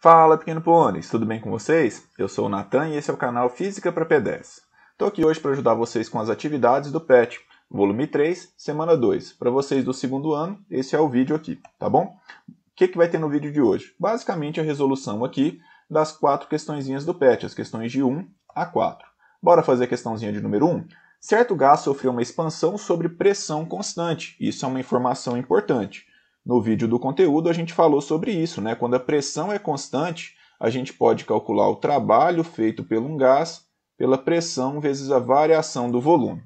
Fala, pequeno pôneis, tudo bem com vocês? Eu sou o Nathan e esse é o canal Física para P10. Estou aqui hoje para ajudar vocês com as atividades do PET, volume 3, semana 2. Para vocês do segundo ano, esse é o vídeo aqui, tá bom? O que vai ter no vídeo de hoje? Basicamente a resolução aqui das 4 questõezinhas do PET, as questões de 1 a 4. Bora fazer a questãozinha de número 1? Certo gás sofreu uma expansão sobre pressão constante. Isso é uma informação importante. No vídeo do conteúdo a gente falou sobre isso, né? Quando a pressão é constante, a gente pode calcular o trabalho feito por um gás pela pressão vezes a variação do volume.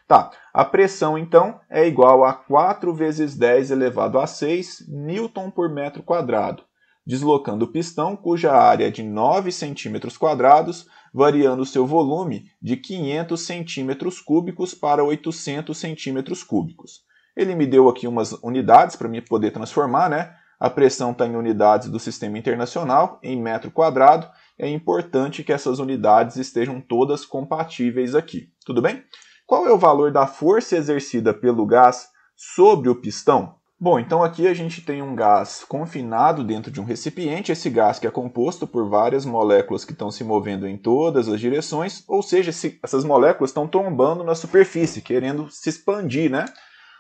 Tá, a pressão então é igual a 4 vezes 10 elevado a 6 newton por metro quadrado, deslocando o pistão cuja área é de 9 centímetros quadrados, variando o seu volume de 500 centímetros cúbicos para 800 centímetros cúbicos. Ele me deu aqui umas unidades para mim poder transformar, né? A pressão está em unidades do sistema internacional, em metro quadrado. É importante que essas unidades estejam todas compatíveis aqui. Tudo bem? Qual é o valor da força exercida pelo gás sobre o pistão? Bom, então aqui a gente tem um gás confinado dentro de um recipiente. Esse gás que é composto por várias moléculas que estão se movendo em todas as direções. Ou seja, essas moléculas estão tombando na superfície, querendo se expandir, né?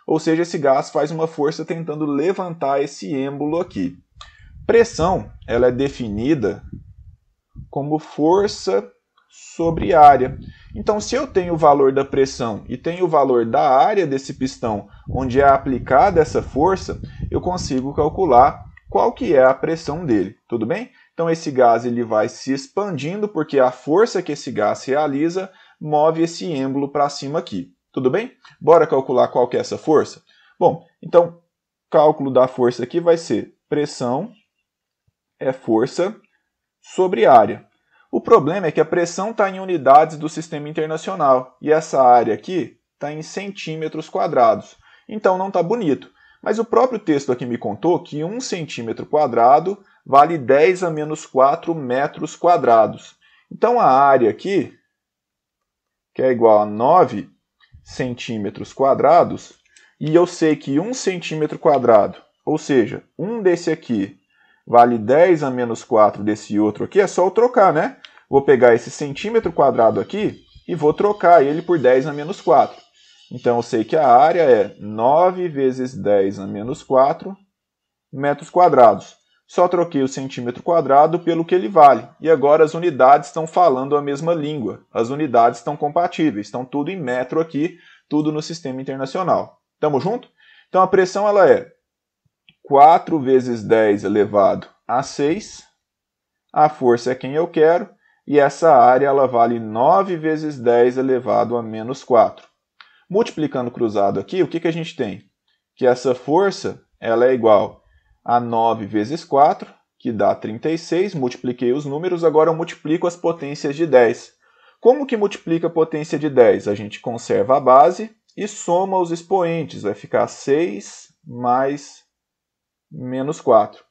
Ou seja, esse gás faz uma força tentando levantar esse êmbolo aqui. Pressão, ela é definida como força sobre área. Então, se eu tenho o valor da pressão e tenho o valor da área desse pistão, onde é aplicada essa força, eu consigo calcular qual que é a pressão dele. Tudo bem? Então, esse gás ele vai se expandindo porque a força que esse gás realiza move esse êmbolo para cima aqui. Tudo bem? Bora calcular qual que é essa força? Bom, então, cálculo da força aqui vai ser pressão é força sobre área. O problema é que a pressão está em unidades do sistema internacional e essa área aqui está em centímetros quadrados. Então não está bonito. Mas o próprio texto aqui me contou que 1 centímetro quadrado vale 10 a menos 4 metros quadrados. Então a área aqui, que é igual a 9 centímetros quadrados, e eu sei que 1 centímetro quadrado, ou seja, um desse aqui vale 10 a menos 4 desse outro aqui, é só eu trocar, né? Vou pegar esse centímetro quadrado aqui e vou trocar ele por 10 a menos 4. Então eu sei que a área é 9 vezes 10 a menos 4 metros quadrados. Só troquei o centímetro quadrado pelo que ele vale. E agora as unidades estão falando a mesma língua. As unidades estão compatíveis. Estão tudo em metro aqui, tudo no sistema internacional. Tamo junto? Então a pressão ela é 4 vezes 10 elevado a 6. A força é quem eu quero. E essa área ela vale 9 vezes 10 elevado a menos 4. Multiplicando cruzado aqui, o que a gente tem? Que essa força ela é igual a 9 vezes 4, que dá 36. Multipliquei os números, agora eu multiplico as potências de 10. Como que multiplica a potência de 10? A gente conserva a base e soma os expoentes. Vai ficar 6 mais menos 4.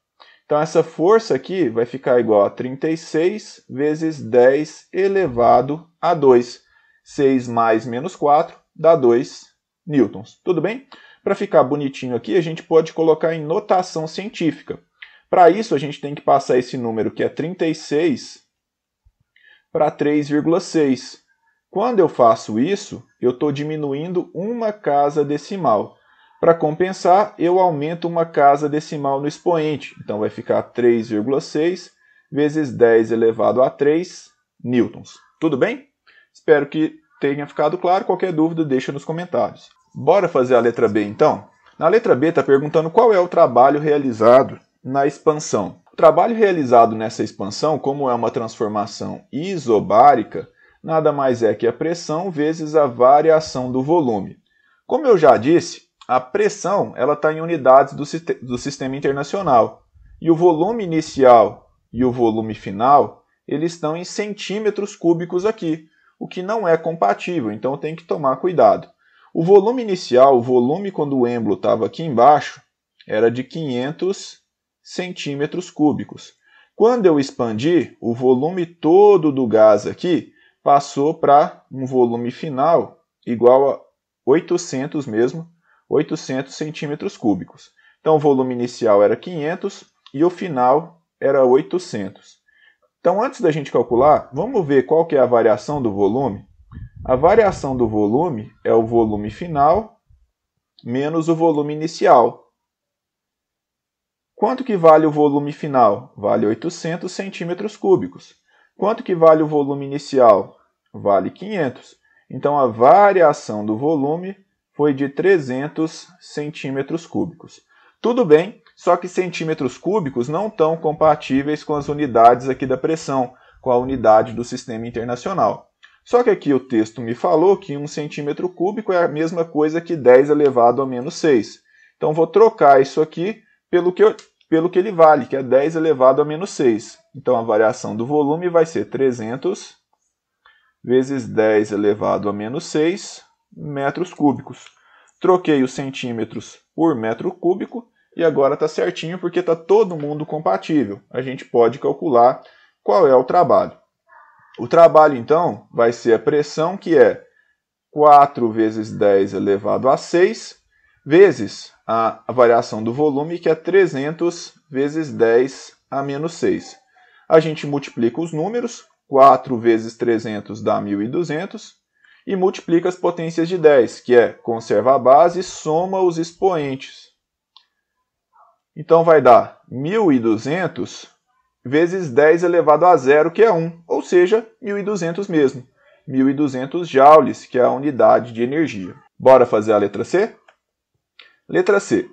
Então essa força aqui vai ficar igual a 36 vezes 10 elevado a 2. 6 mais menos 4 dá 2 newtons. Tudo bem? Para ficar bonitinho aqui, a gente pode colocar em notação científica. Para isso, a gente tem que passar esse número, que é 36, para 3,6. Quando eu faço isso, eu estou diminuindo uma casa decimal. Para compensar, eu aumento uma casa decimal no expoente. Então, vai ficar 3,6 vezes 10 elevado a 3 newtons. Tudo bem? Espero que tenha ficado claro. Qualquer dúvida, deixa nos comentários. Bora fazer a letra B, então? Na letra B está perguntando qual é o trabalho realizado na expansão. O trabalho realizado nessa expansão, como é uma transformação isobárica, nada mais é que a pressão vezes a variação do volume. Como eu já disse, a pressão está em unidades do sistema internacional. E o volume inicial e o volume final eles estão em centímetros cúbicos aqui, o que não é compatível, então tem que tomar cuidado. O volume inicial, o volume quando o êmbolo estava aqui embaixo, era de 500 centímetros cúbicos. Quando eu expandi, o volume todo do gás aqui passou para um volume final igual a 800 mesmo, 800 centímetros cúbicos. Então o volume inicial era 500 e o final era 800. Então, antes da gente calcular, vamos ver qual que é a variação do volume? A variação do volume é o volume final menos o volume inicial. Quanto que vale o volume final? Vale 800 centímetros cúbicos. Quanto que vale o volume inicial? Vale 500. Então, a variação do volume foi de 300 centímetros cúbicos. Tudo bem, só que centímetros cúbicos não estão compatíveis com as unidades aqui da pressão, com a unidade do sistema internacional. Só que aqui o texto me falou que 1 centímetro cúbico é a mesma coisa que 10 elevado a menos 6. Então, vou trocar isso aqui pelo que ele vale, que é 10 elevado a menos 6. Então, a variação do volume vai ser 300 vezes 10 elevado a menos 6 metros cúbicos. Troquei os centímetros por metro cúbico e agora está certinho porque está todo mundo compatível. A gente pode calcular qual é o trabalho. O trabalho, então, vai ser a pressão, que é 4 vezes 10 elevado a 6, vezes a variação do volume, que é 300 vezes 10 a menos 6. A gente multiplica os números, 4 vezes 300 dá 1.200, e multiplica as potências de 10, que é conserva a base e soma os expoentes. Então vai dar 1.200 vezes 10 elevado a zero, que é 1, ou seja, 1.200 mesmo. 1.200 joules, que é a unidade de energia. Bora fazer a letra C? Letra C.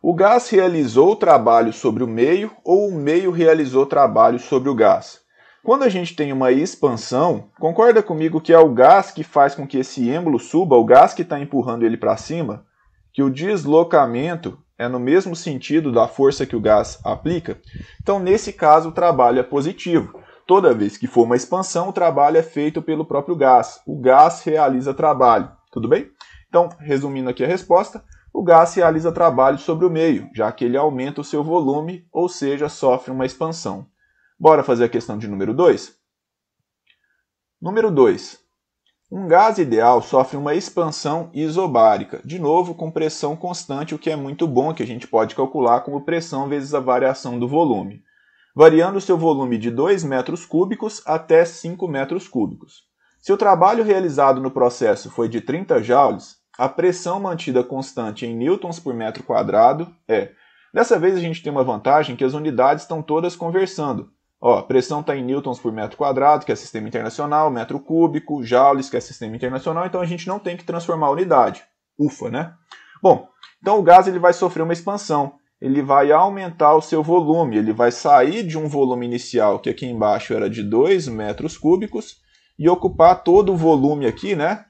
O gás realizou o trabalho sobre o meio ou o meio realizou o trabalho sobre o gás? Quando a gente tem uma expansão, concorda comigo que é o gás que faz com que esse êmbolo suba, o gás que está empurrando ele para cima, que o deslocamento é no mesmo sentido da força que o gás aplica? Então, nesse caso, o trabalho é positivo. Toda vez que for uma expansão, o trabalho é feito pelo próprio gás. O gás realiza trabalho. Tudo bem? Então, resumindo aqui a resposta, o gás realiza trabalho sobre o meio, já que ele aumenta o seu volume, ou seja, sofre uma expansão. Bora fazer a questão de número 2? Número 2. Um gás ideal sofre uma expansão isobárica, de novo com pressão constante, o que é muito bom, que a gente pode calcular como pressão vezes a variação do volume, variando o seu volume de 2 metros cúbicos até 5 metros cúbicos. Se o trabalho realizado no processo foi de 30 joules, a pressão mantida constante em newtons por metro quadrado é... Dessa vez a gente tem uma vantagem que as unidades estão todas conversando. Ó, a pressão está em newtons por metro quadrado, que é sistema internacional, metro cúbico, joules, que é sistema internacional, então a gente não tem que transformar a unidade. Ufa, né? Bom, então o gás ele vai sofrer uma expansão, ele vai aumentar o seu volume, ele vai sair de um volume inicial, que aqui embaixo era de 2 metros cúbicos, e ocupar todo o volume aqui, né?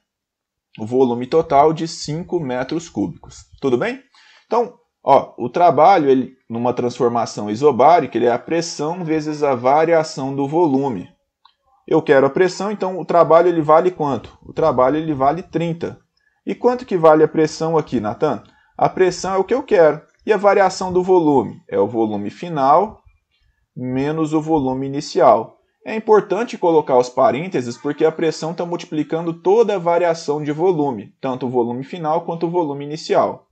O volume total de 5 metros cúbicos. Tudo bem? Então, ó, o trabalho, ele, numa transformação isobárica, ele é a pressão vezes a variação do volume. Eu quero a pressão, então o trabalho ele vale quanto? O trabalho ele vale 30. E quanto que vale a pressão aqui, Natan? A pressão é o que eu quero. E a variação do volume? É o volume final menos o volume inicial. É importante colocar os parênteses porque a pressão está multiplicando toda a variação de volume, tanto o volume final quanto o volume inicial.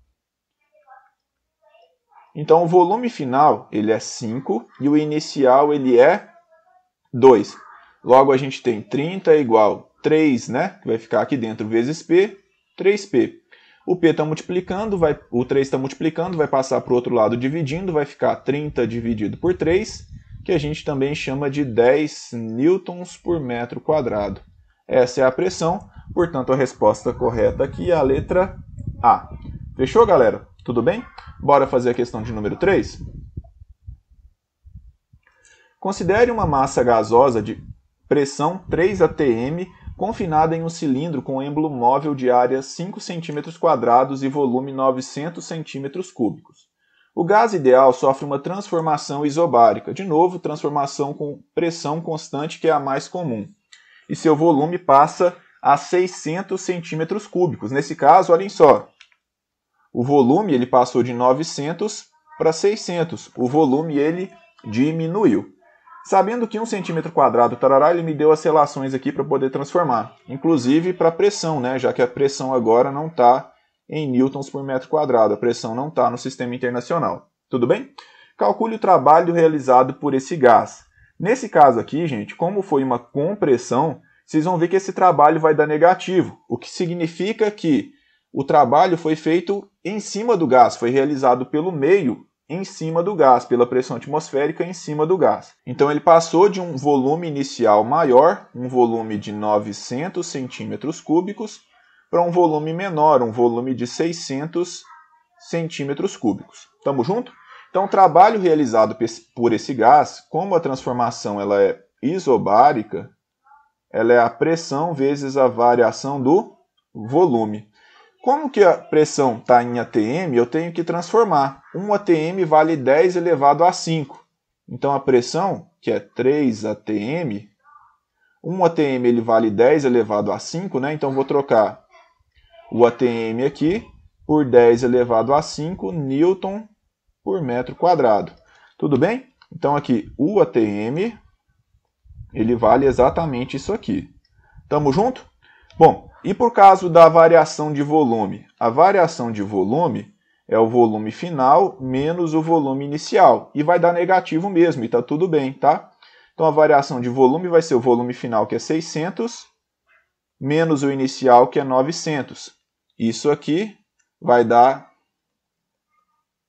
Então, o volume final ele é 5 e o inicial ele é 2. Logo, a gente tem 30 é igual a 3, né? Que vai ficar aqui dentro, vezes P, 3P. O P está multiplicando, o 3 está multiplicando, vai passar para o outro lado dividindo, vai ficar 30 dividido por 3, que a gente também chama de 10 newtons por metro quadrado. Essa é a pressão, portanto, a resposta correta aqui é a letra A. Fechou, galera? Tudo bem? Bora fazer a questão de número 3? Considere uma massa gasosa de pressão 3 atm confinada em um cilindro com êmbolo móvel de área 5 cm² e volume 900 cm3. O gás ideal sofre uma transformação isobárica, de novo, transformação com pressão constante, que é a mais comum, e seu volume passa a 600 cm3. Nesse caso, olhem só, o volume ele passou de 900 para 600, o volume ele diminuiu. Sabendo que 1 cm², tarará, ele me deu as relações aqui para poder transformar, inclusive para a pressão, né? Já que a pressão agora não está em newtons por metro quadrado, a pressão não está no sistema internacional. Tudo bem? Calcule o trabalho realizado por esse gás. Nesse caso aqui, gente, como foi uma compressão, vocês vão ver que esse trabalho vai dar negativo, o que significa que o trabalho foi feito em cima do gás, foi realizado pelo meio em cima do gás, pela pressão atmosférica em cima do gás. Então ele passou de um volume inicial maior, um volume de 900 centímetros cúbicos, para um volume menor, um volume de 600 centímetros cúbicos. Estamos juntos? Então o trabalho realizado por esse gás, como a transformação ela é isobárica, ela é a pressão vezes a variação do volume. Como que a pressão está em atm, eu tenho que transformar. 1 atm vale 10 elevado a 5. Então a pressão, que é 3 atm, 1 atm ele vale 10 elevado a 5, né? Então vou trocar o atm aqui por 10 elevado a 5 newton por metro quadrado. Tudo bem? Então aqui o atm ele vale exatamente isso aqui. Tamo junto? Bom, e por causa da variação de volume? A variação de volume é o volume final menos o volume inicial. E vai dar negativo mesmo, e tá tudo bem, tá? Então a variação de volume vai ser o volume final, que é 600, menos o inicial, que é 900. Isso aqui vai dar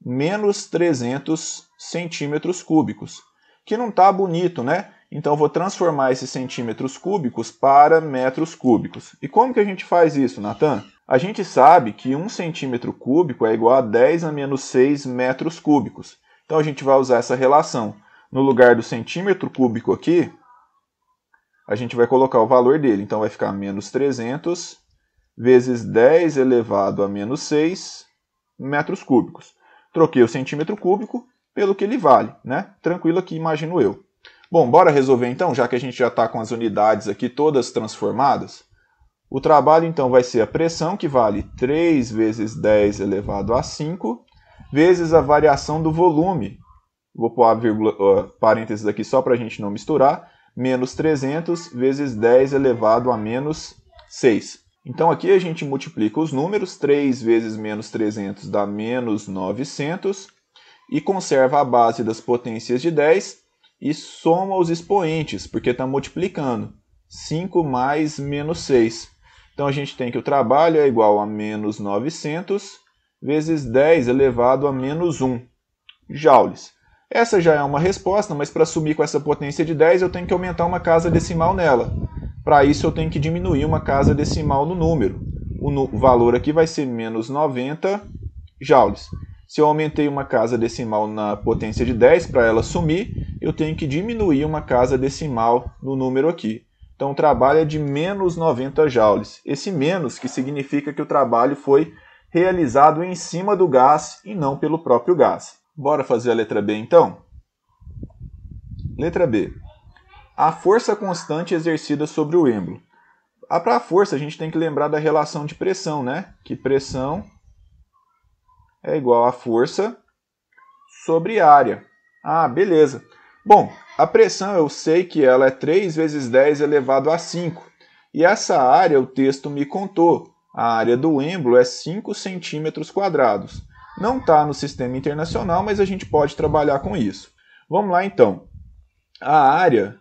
menos 300 centímetros cúbicos, que não tá bonito, né? Então, eu vou transformar esses centímetros cúbicos para metros cúbicos. E como que a gente faz isso, Natan? A gente sabe que 1 centímetro cúbico é igual a 10 a menos 6 metros cúbicos. Então, a gente vai usar essa relação. No lugar do centímetro cúbico aqui, a gente vai colocar o valor dele. Então, vai ficar menos 300 vezes 10 elevado a menos 6 metros cúbicos. Troquei o centímetro cúbico pelo que ele vale, né? Tranquilo aqui, imagino eu. Bom, bora resolver então, já que a gente já está com as unidades aqui todas transformadas. O trabalho então vai ser a pressão, que vale 3 vezes 10 elevado a 5, vezes a variação do volume. Vou pôr a vírgula, parênteses aqui só para a gente não misturar. Menos 300 vezes 10 elevado a menos 6. Então aqui a gente multiplica os números. 3 vezes menos 300 dá menos 900. E conserva a base das potências de 10. E soma os expoentes, porque está multiplicando. 5 mais menos 6. Então a gente tem que o trabalho é igual a menos 900 vezes 10 elevado a menos 1 joules. Essa já é uma resposta, mas para sumir com essa potência de 10 eu tenho que aumentar uma casa decimal nela. Para isso eu tenho que diminuir uma casa decimal no número. O valor aqui vai ser menos 90 joules. Se eu aumentei uma casa decimal na potência de 10 para ela sumir, eu tenho que diminuir uma casa decimal no número aqui. Então o trabalho é de menos 90 joules. Esse menos que significa que o trabalho foi realizado em cima do gás e não pelo próprio gás. Bora fazer a letra B então? Letra B. A força constante exercida sobre o êmbolo. Para a força a gente tem que lembrar da relação de pressão, né? Que pressão é igual a força sobre área. Ah, beleza. Bom, a pressão eu sei que ela é 3 vezes 10 elevado a 5. E essa área o texto me contou. A área do êmbolo é 5 centímetros quadrados. Não está no sistema internacional, mas a gente pode trabalhar com isso. Vamos lá então. A área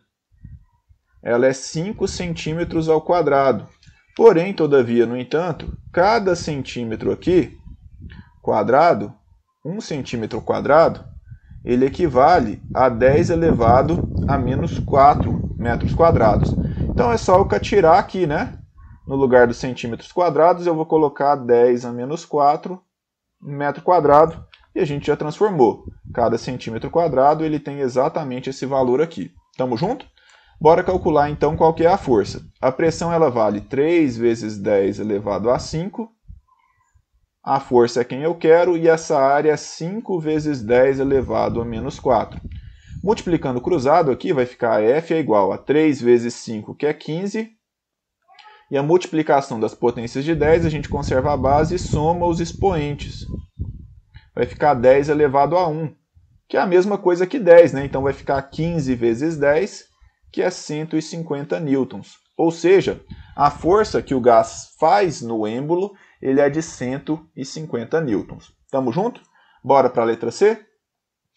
ela é 5 centímetros ao quadrado. Porém, todavia, no entanto, cada centímetro aqui quadrado, 1 centímetro quadrado, ele equivale a 10 elevado a menos 4 metros quadrados. Então é só eu tirar aqui, né? No lugar dos centímetros quadrados, eu vou colocar 10 a menos 4 metro quadrado e a gente já transformou. Cada centímetro quadrado ele tem exatamente esse valor aqui. Tamo junto? Bora calcular então qual que é a força. A pressão ela vale 3 vezes 10 elevado a 5. A força é quem eu quero e essa área é 5 vezes 10 elevado a menos 4. Multiplicando cruzado aqui vai ficar F é igual a 3 vezes 5, que é 15. E a multiplicação das potências de 10, a gente conserva a base e soma os expoentes. Vai ficar 10 elevado a 1, que é a mesma coisa que 10, né? Então vai ficar 15 vezes 10, que é 150 newtons. Ou seja, a força que o gás faz no êmbolo ele é de 150 newtons. Tamo junto? Bora para a letra C?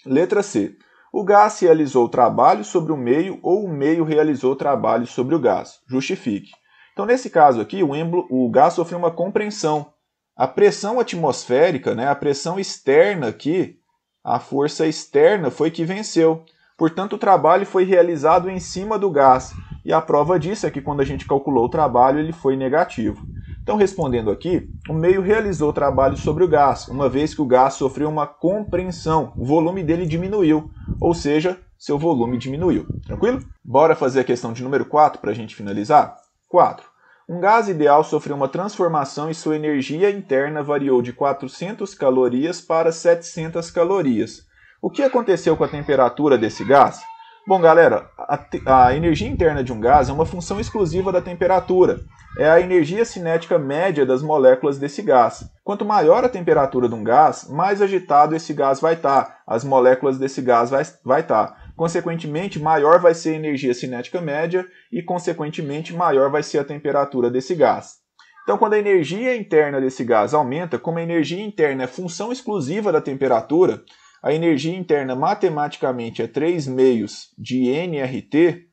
Letra C. O gás realizou trabalho sobre o meio ou o meio realizou trabalho sobre o gás. Justifique. Então, nesse caso aqui, o gás sofreu uma compreensão. A pressão atmosférica, né, a pressão externa aqui, a força externa foi que venceu. Portanto, o trabalho foi realizado em cima do gás. E a prova disso é que quando a gente calculou o trabalho, ele foi negativo. Então, respondendo aqui, o meio realizou trabalho sobre o gás, uma vez que o gás sofreu uma compreensão, o volume dele diminuiu, ou seja, seu volume diminuiu. Tranquilo? Bora fazer a questão de número 4 para a gente finalizar? 4. Um gás ideal sofreu uma transformação e sua energia interna variou de 400 calorias para 700 calorias. O que aconteceu com a temperatura desse gás? Bom, galera, a energia interna de um gás é uma função exclusiva da temperatura. É a energia cinética média das moléculas desse gás. Quanto maior a temperatura de um gás, mais agitado esse gás vai estar. As moléculas desse gás vai estar. Consequentemente, maior vai ser a energia cinética média e, consequentemente, maior vai ser a temperatura desse gás. Então, quando a energia interna desse gás aumenta, como a energia interna é função exclusiva da temperatura, a energia interna matematicamente é 3 meios de nRT,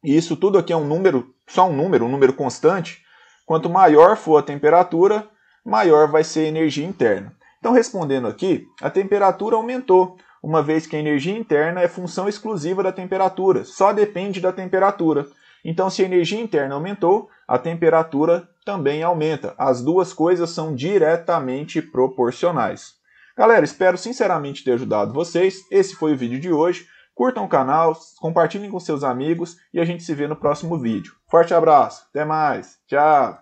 e isso tudo aqui é um número, só um número constante. Quanto maior for a temperatura, maior vai ser a energia interna. Então, respondendo aqui, a temperatura aumentou, uma vez que a energia interna é função exclusiva da temperatura, só depende da temperatura. Então, se a energia interna aumentou, a temperatura também aumenta. As duas coisas são diretamente proporcionais. Galera, espero sinceramente ter ajudado vocês. Esse foi o vídeo de hoje. Curtam o canal, compartilhem com seus amigos e a gente se vê no próximo vídeo. Forte abraço, até mais, tchau!